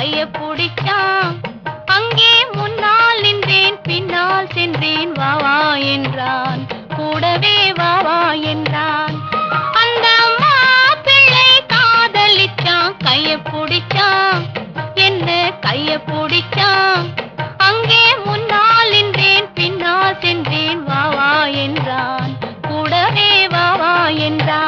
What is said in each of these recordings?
கைய பிடிச்சான். அங்கே முன்னால் நின்றேன், பின்னால் சென்றேன், வா வா என்றான், கூடவே வா வா என்றான். அந்த மாப்பிள்ளை காதலிச்சான், கைய பிடிச்சான், என்ன கைய பிடிச்சான். அங்கே முன்னால் நின்றேன், பின்னால் சென்றேன், வா வா என்றான், கூடவே வா வா என்றான்.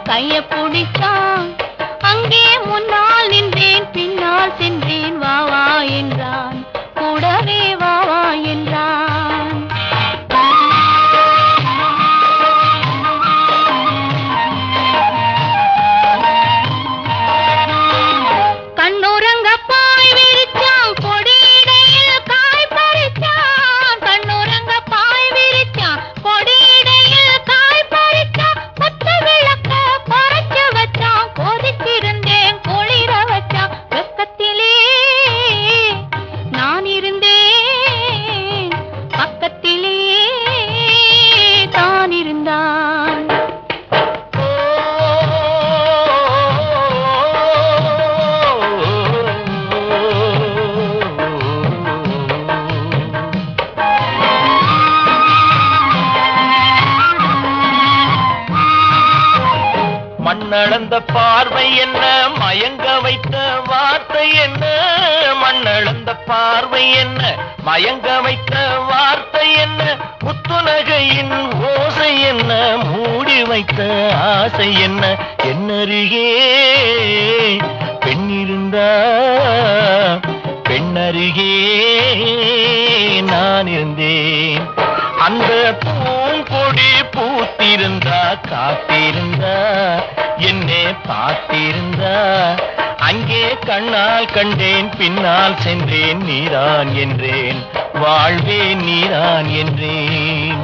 கைய பிடிச்சான். அங்கே முன்னால் நின்றேன், பின்னால் சென்றேன், வா வா என்றான், கூடவே வா வா என்றான். கண்ணுறங்க பாய் விரிச்சான், கொடியிடையில் காய் பறிச்சான். கண்ணுறங்க பாய் விரிச்சான், கொடியிடையில் காய் பறிச்சான். கொத்து விளக்க குறைச்சு வச்சான், கொதிச்சிருந்தேன் குளிர வச்சான். வெக்கத்திலே நான் இருந்தேன், பக்கத்திலே தான் இருந்தான். மண்ணளந்த பார்வை என்ன, மயங்க வைத்த வார்த்தை என்ன. மண்ணளந்த பார்வை என்ன, மயங்க வைத்த வார்த்தை என்ன. முத்துநகையின் ஓசை என்ன, மூடி வைத்த ஆசை என்ன. என்னருகே பெண்ணிருந்தா, பெண்ணருகே நான் இருந்தேன். அந்த பூங்கொடி பூத்திருந்தா, காத்திருந்தா, என்னை பார்த்திருந்தா. அங்கே கண்ணால் கண்டேன், பின்னால் சென்றேன், நீதான் என்றேன், வாழ்வே நீதான் என்றேன்.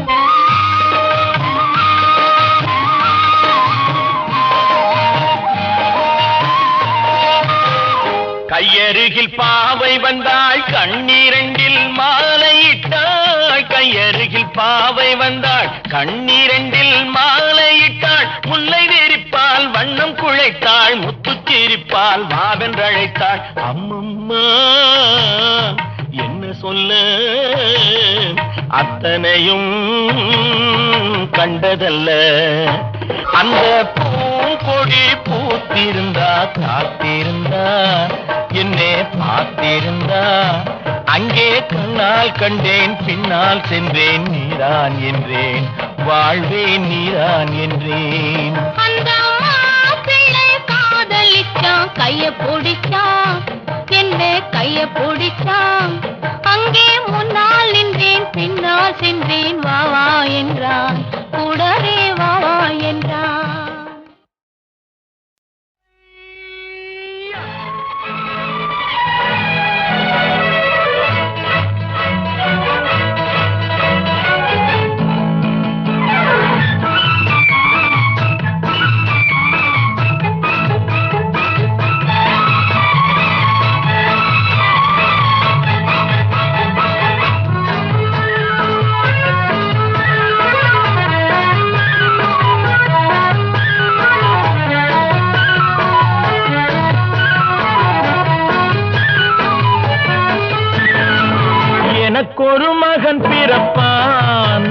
கையருகில் பாவை வந்தாள், கண்ணீரண்டில் மாலையிட்டாள். கையருகில் பாவை வந்தாள், கண்ணீரண்டில் மாலையிட்டாள். முல்லை நெறிப்பால் வண்ணம் குழைத்தாள், முத்து சிரிப்பால் வாவென்றழைத்தாள். அம்மம்மா என்ன சொல்ல, அத்தனையும் கண்டதல்ல. அந்த பூங்கொடி பூத்திருந்தா, காத்திருந்தா, என்னை பார்த்திருந்தா. அங்கே கண்ணால் கண்டேன், பின்னால் சென்றேன், நீதான் என்றேன், வாழ்வே நீதான் என்றேன். அந்த மாப்பிள்ளை காதலிச்சான், கைய பிடிச்சான், என்ன கைய பிடிச்சான். அங்கே முன்னால் நின்றேன், பின்னால் சென்றேன், வா வா என்றான், கூடவே வா வா என்றான். எனக்கொரு மகன் பிறப்பான்,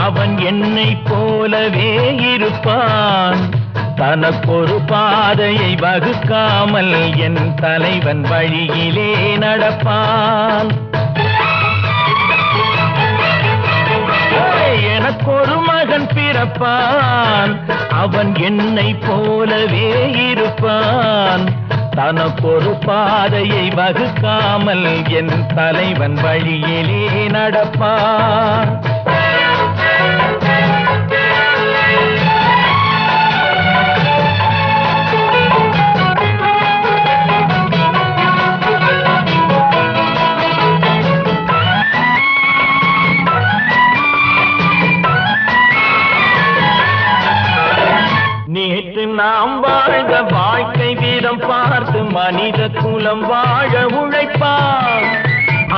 அவன் என்னை போலவே இருப்பான். தனக்கொரு பாதையை வகுக்காமல் என் தலைவன் வழியிலே நடப்பான். எனக்கொரு மகன் பிறப்பான், அவன் என்னை போலவே இருப்பான். தனக்கொரு பாதையை வகுக்காமல் என் தலைவன் வழியிலே நடப்பான். நேற்று நாம் வாழ்ந்த வாழ்க்கை வீதம் பார்த்து மனித குலம் வாழ உழைப்பான்.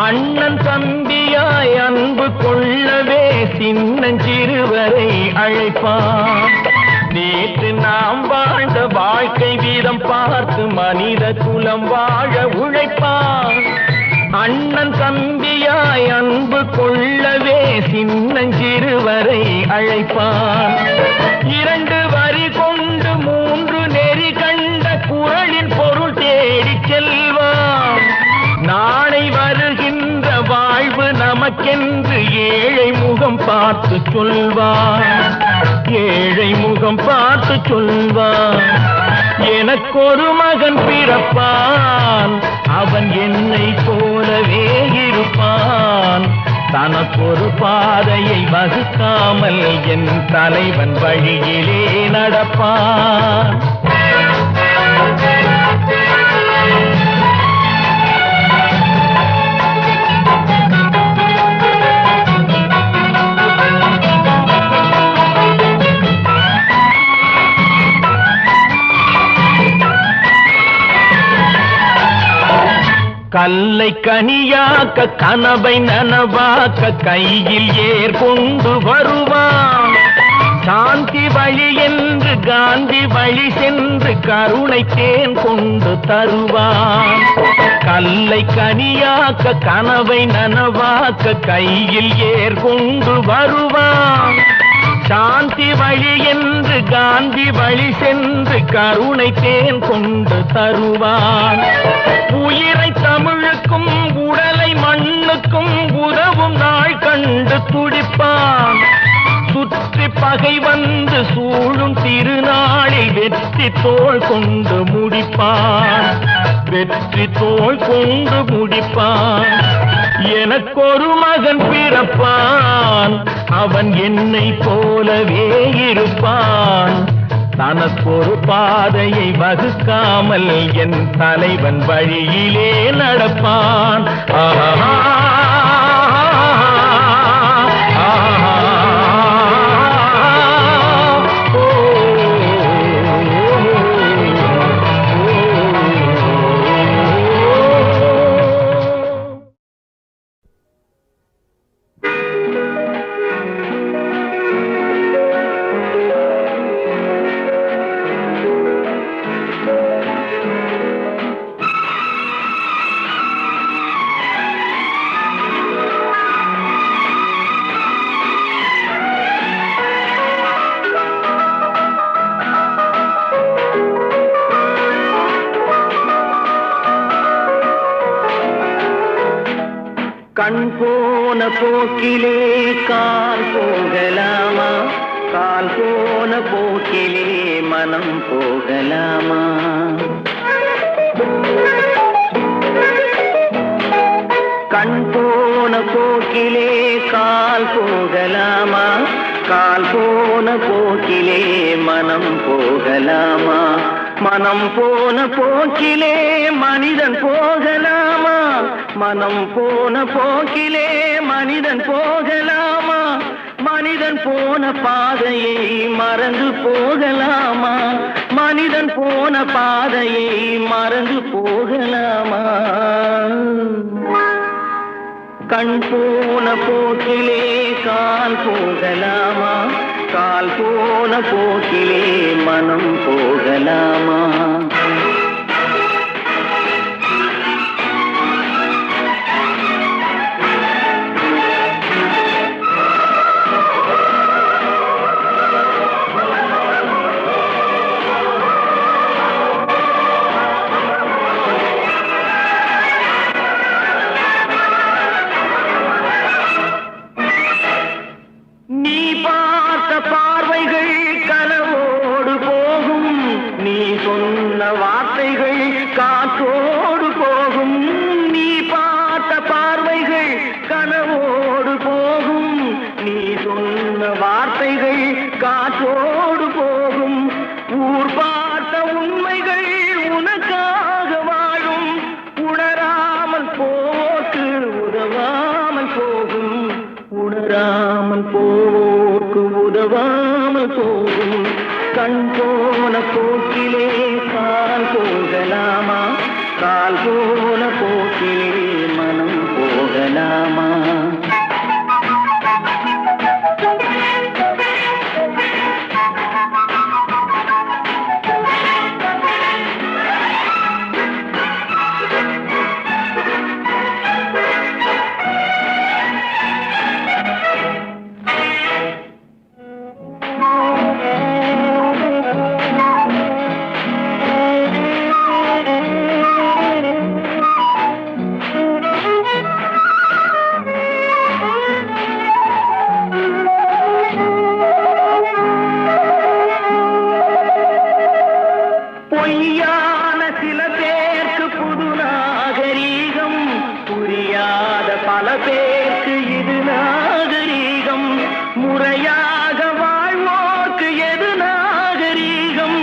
அண்ணன் தம்பியாய் அன்பு கொள்ளவே சின்னஞ்சிறுவரை அழைப்பான். நேற்று நாம் வாழ்ந்த வாழ்க்கை வீதம் பார்த்து மனித குலம் வாழ உழைப்பான். அண்ணன் தம்பியாய் அன்பு கொள்ளவே சின்னஞ்சிறுவரை அழைப்பான். 2 வரி கொண்டு 3 நெறி கண்ட குறளின் பொருள் தேடிச் செல்வான். நாளை வருகின்ற வாழ்வு நமக்கென்று ஏழை முகம் பார்த்து சொல்வான். ஏழை முகம் பார்த்து சொல்வான். எனக்கொரு மகன் பிறப்பான், அவன் என்னை போலவே இருப்பான். தனக்கொரு பாதையை வகுக்காமல் என் தலைவன் வழியிலே நடப்பான். கல்லை கனியாக்க கனவை நனவாக்க கையில் ஏற்கொண்டு வருவான். சாந்தி வழி என்று காந்தி வழி சென்று கருணை தேன் கொண்டு தருவான். கல்லை கனியாக்க கனவை நனவாக்க கையில் ஏற்கொண்டு வருவான். சாந்தி வழி என்று காந்தி வழி சென்று கருணை தேன் கொண்டு தருவான். உயிரை தமிழுக்கும் உடலை மண்ணுக்கும் உதவும் நாள் கண்டு துடிப்பான். சுற்றி பகை வந்து சூழும் திருநாளில் வெற்றி தோள் கொண்டு முடிப்பான். வெற்றி தோள் கொண்டு முடிப்பான். எனக்கொரு மகன் பிறப்பான், அவன் என்னை போலவே இருப்பான். தனக்கொரு பாதையை வகுக்காமல் என் தலைவன் வழியிலே நடப்பான். ஆஹா கண் போன போக்கிலே கால் போகலாமா? கால் போன போக்கிலே மனம் போகலாமா? கண் போன போக்கிலே கால் போகலாமா? கால் போன போக்கிலே மனம் போகலாமா? மனம் போன போக்கிலே மனிதன் போகலாமா? மனம் போன போக்கிலே மனிதன் போகலாமா? மனிதன் போன பாதையை மறந்து போகலாமா? மனிதன் போன பாதையை மறந்து போகலாமா? கண் போன போக்கிலே கால் போகலாமா? கால் போன போக்கிலே மனம் போகலாமா? நீ காற்றோடு போகும் ஊர் பார்த்த உண்மைகள் உனக்காக வாழும் உணராமல் போக்கு உதவாமல் போகும் உணராமல் போக்கு உதவாமல் போகும் கண் போன போக்கிலே கால் போகலாமா கால் போன போக்கிலே மனம் போகலாமா பொய்யான சில பேருக்கு புது நாகரீகம் புரியாத பல பேருக்கு இது நாகரீகம் முறையாக வாழ்வோர்க்கு எது நாகரீகம்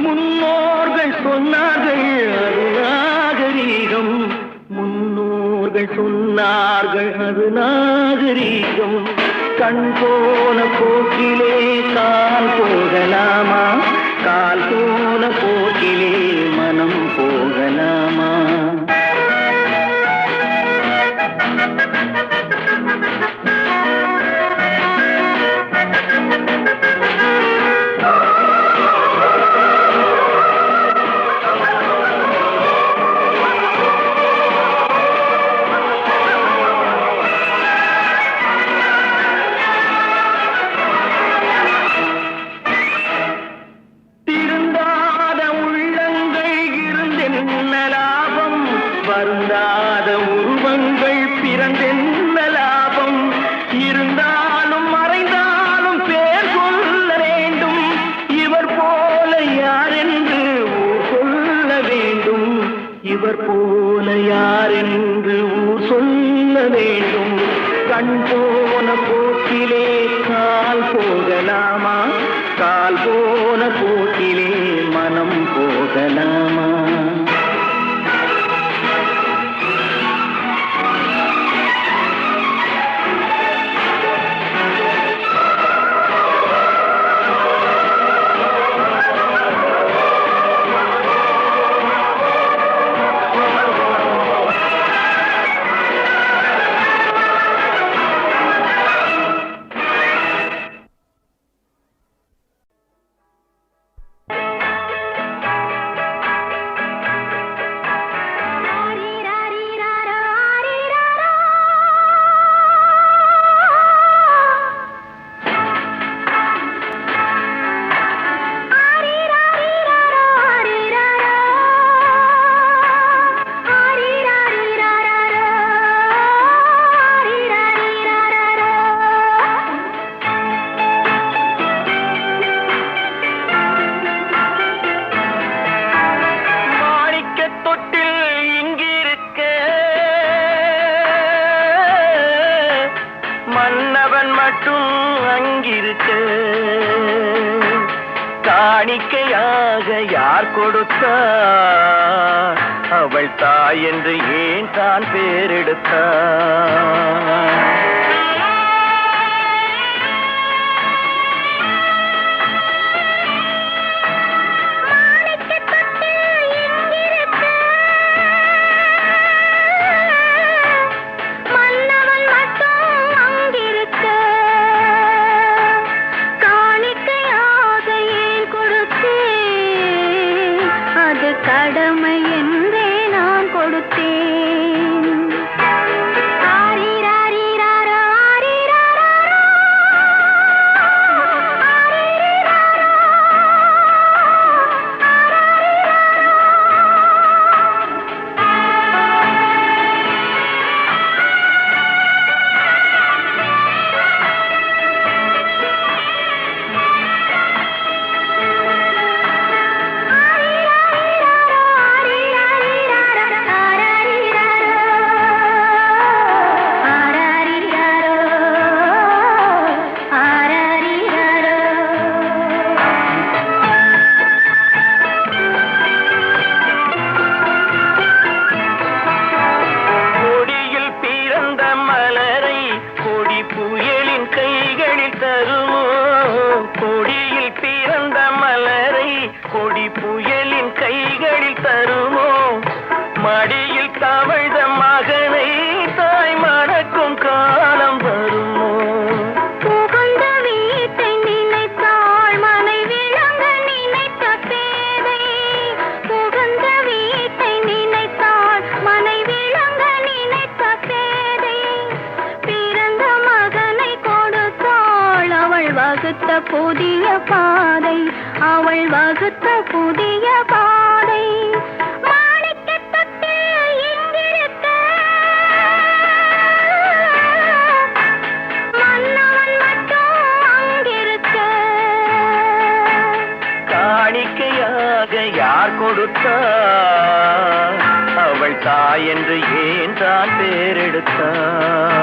முன்னோர்கள் சொன்னார்கள் அது நாகரீகம் முன்னோர்கள் சொன்னார்கள் அது நாகரீகம் கண் போன போக்கிலே கால் போகலாமா கால் போன போக்கிலே மனம் போகலாமா வருந்தாத உருவங்கள் பிறந்தென்ன லாபம் இருந்தாலும் மறைந்தாலும் பேர் சொல்ல வேண்டும் இவர் போல யார் என்று ஊர் சொல்ல வேண்டும் இவர் போல யார் என்று ஊர் சொல்ல வேண்டும் கண் போன போக்கிலே கால் போகலாமா கால் போன போக்கிலே மனம் போகலாமா மன்னவன் மட்டும் அங்கிருக்க காணிக்கையாக யார் கொடுத்தார் அவள் தாய் என்று ஏன் தான் பேரெடுத்தார் கடமை என்றே நான் கொடுத்தேன். ஆரிராரிராரா பாதை, அவள் வகுத்த புதிய பாதை. மாணிக்கத் தொட்டில் இங்கிருக்க, மன்னவன் மட்டும் அங்கிருக்க. காணிக்கையாக யார் கொடுத்தார்? அவள் தாய் என்று ஏன் தான் பேரெடுத்தார்?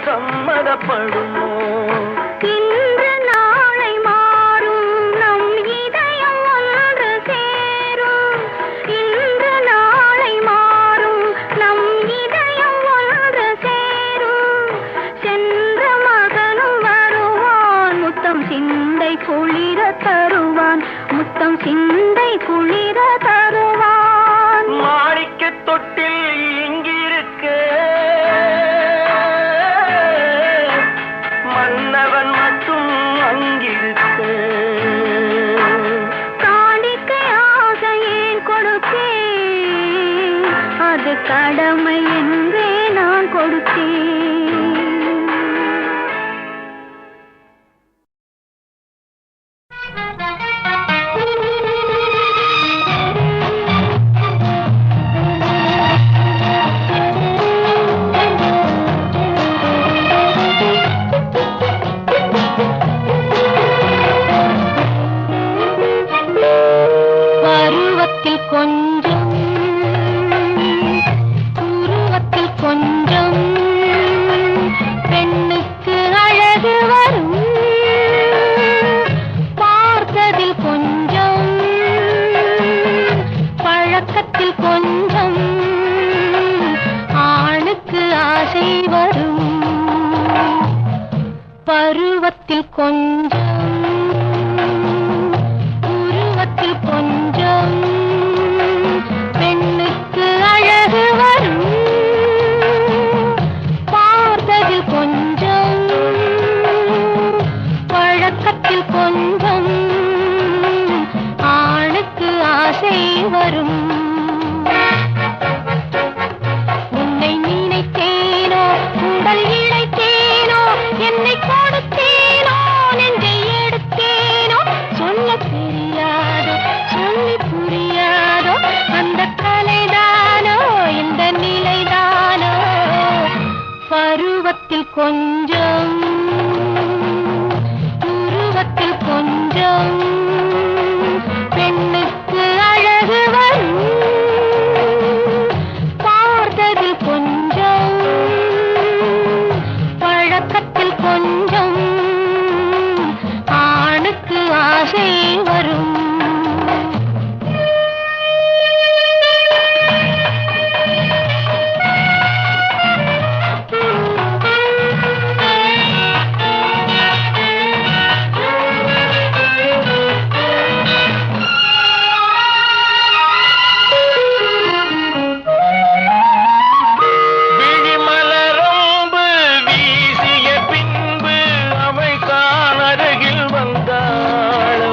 சம்மதப்படுமோ? இன்று நாளை மாறும் நம் இதயம் ஒன்று சேரும். இன்று நாளை மாறும் நம் இதயம் ஒன்று சேரும். சென்ற மகனும் வருவான், முத்தம் சிந்தை குளிர தருவான், முத்தம் சிந்தை குளிர தருவான். மாணிக்கத் தொட்டில் இங்கிருக்க, மன்னவன் மட்டும் அங்கிருக்க. காணிக்கையாக ஏன் கொடுத்தேன்? அது கடமை என்றே நான் கொடுத்தேன். பருவத்தில் கொஞ்சம், உருவத்தில் கொஞ்சம், பெண்ணுக்கு அழகு வரும். பார்த்ததில் கொஞ்சம், பழக்கத்தில் கொஞ்சம், ஆணுக்கு ஆசை வரும். பருவத்தில் கொஞ்சம், உருவத்தில் கொஞ்சம், பெண்ணுக்கு அழகு வரும். பார்த்ததில் கொஞ்சம், பழக்கத்தில் கொஞ்சம், ஆணுக்கு ஆசை வரும். உன்னை நினைத்தேனோ, உடல் இழைத்தேனோ, என்னை கொடுத்தேனோ, நெஞ்சை எடுத்தேனோ, சொல்ல தெரியாதோ, சொல்லி புரியாதோ, அந்த கலைதானோ, இந்த நிலைதானோ. பருவத்தில் கொஞ்சம், உருவத்தில் கொஞ்சம், பெண்ணுக்கு அழகு வரும். பார்த்ததில் கொஞ்சம், பழக்கத்தில் கொஞ்சம், ஆணுக்கு ஆசை வரும். விழிமலரம்பு வீசிய பின்பு அவள் தான் அருகில் வந்தாள்.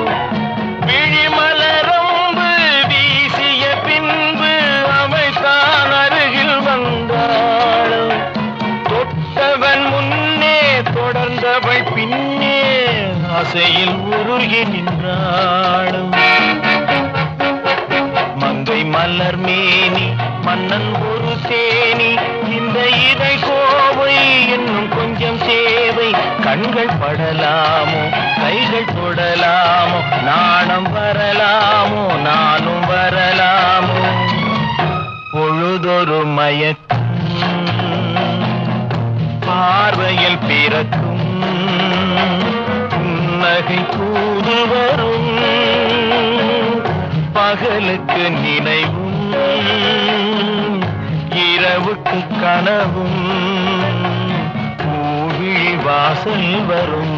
விழிமலரம்பு வீசிய பின்பு அவள் தான் அருகில் வந்தாள். தொட்டவன் முன்னே தொடர்ந்தவள் பின்னே ஆசையில் உருகி நின்றாள். மங்கை மலர் மேனி மன்னன் ஒரு தேனி இந்த இதை கோவை இன்னும் கொஞ்சம் சேவை கண்கள் படலாமோ கைகள் தொடலாமோ நாணம் வரலாமோ நானும் வரலாமோ பொழுதொரு மயக்கம் பார்வையில் பிறக்கும் புன்னகை தூது வரும் பகலுக்கு நினைவும் இரவுக்கு கனவும் பூவிழி வாசல் வரும்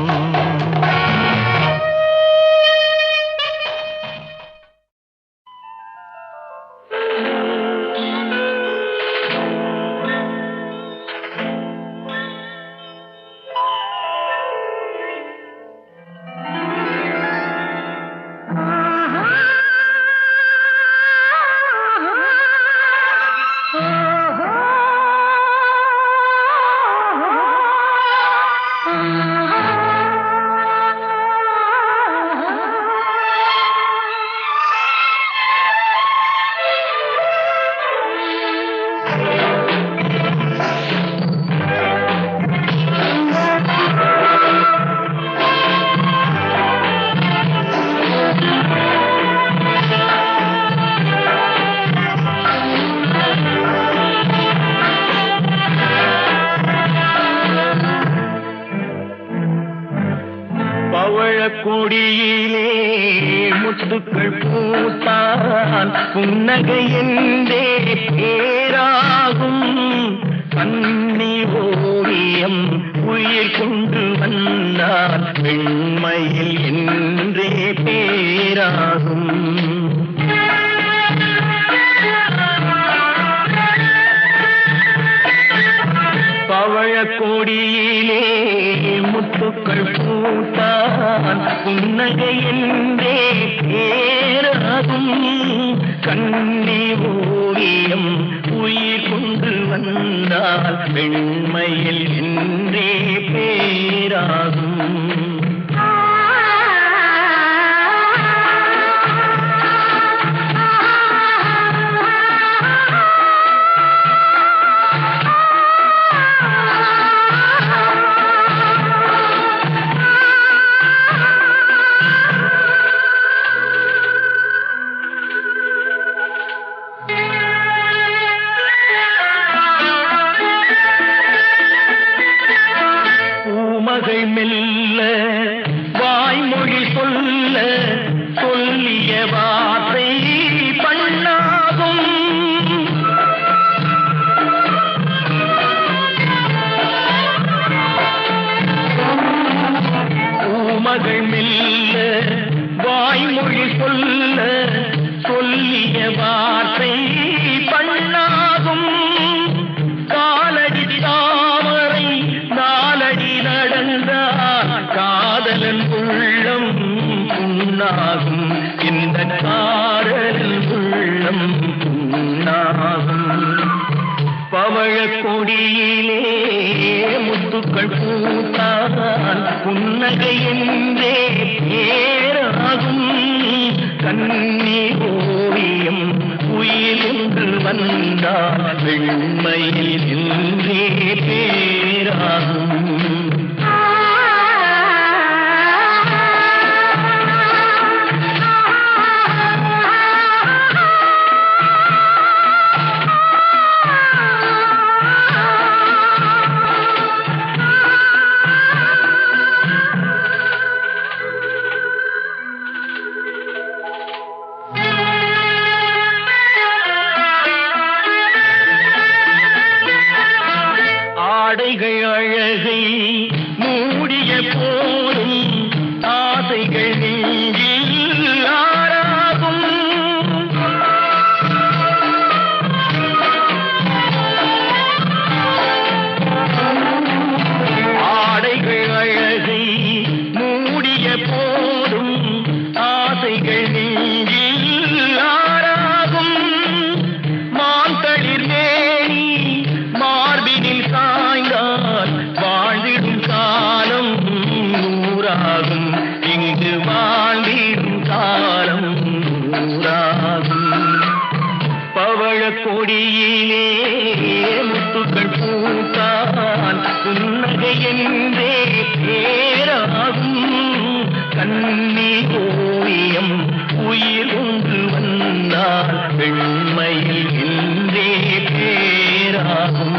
கொடியிலே முத்துக்கள் பூத்தான் புன்னகை என்றே பேராகும் கண்ணி ஓவியம் உயிர் கொண்டு வந்தால் வெண்மையில் என்றே பேராகும் பவழக்கொடியிலே முத்துக்கள் பூத்தான் புன்னகை என்றே பேராகும் கண்ணி ஓவியம் உயிர் கொண்டு வந்தால் வெண்மையில் என்றே பேராகும் மகள் மெல்ல வாய்மொழி சொல்ல சொல்லிய வார்த்தை பண்ணாகும் மகள் மெல்ல வாய்மொழி சொல்ல சொல்லிய வார்த்தை பண்ணாகும் காலடி தாமரை நாலடி நடந்தால் காதலன் உள்ளம் புண்ணாகும் இந்த காதலன் உள்ளம் புண்ணாகும் பவழக்கொடியிலே முத்துக்கள் பூத்தான் புன்னகை என்றே பேராகும் கண்ணி ஓவியம் உயிர் என்று வந்தால் வெண்மையில் என்றே பேராகும் ஆடைகள் அழகை மூடிய போதும் ஆசைகள் நெஞ்சில் ஆறாகும் ஆடைகள் அழகை மூடிய போதும் ஆசைகள் நெஞ்சில் ஆறாகும் மாந்தளிர் மேனி மார்பினில் சாய்ந்தால் வாழ்ந்திடும் காலம் நூறாகும் இங்கு வாழ்ந்திடும் காலம் நூறாகும் பவழக்கொடியிலே இன்றே பேராகும் கண்ணி ஓவியம் உயிர் ஒன்று வந்தால் வெண்மையில் இன்றே பேராகும்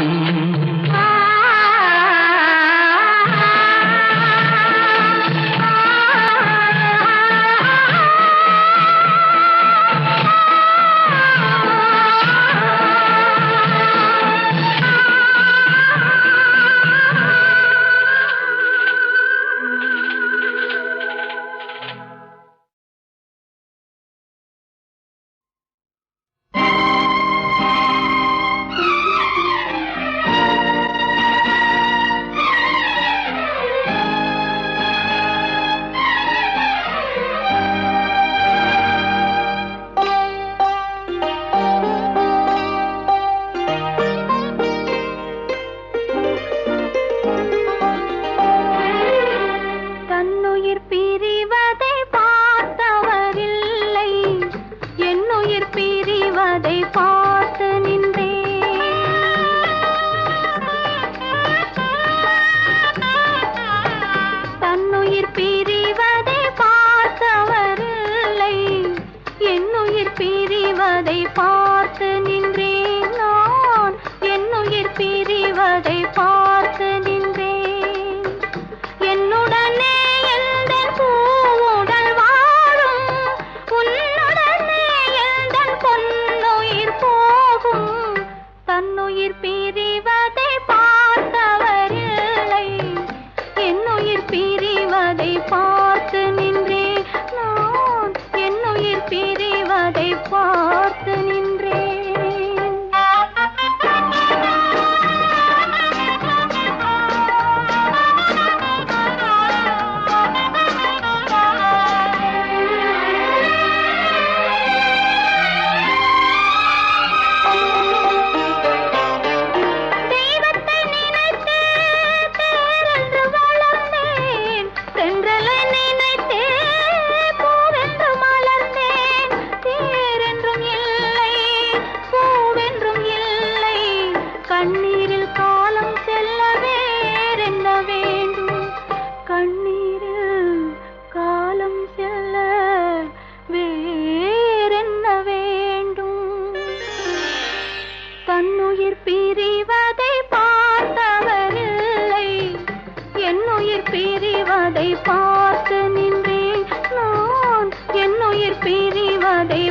பார்த்து நின்றேன் நான், என்னுயிர் பிரிவதை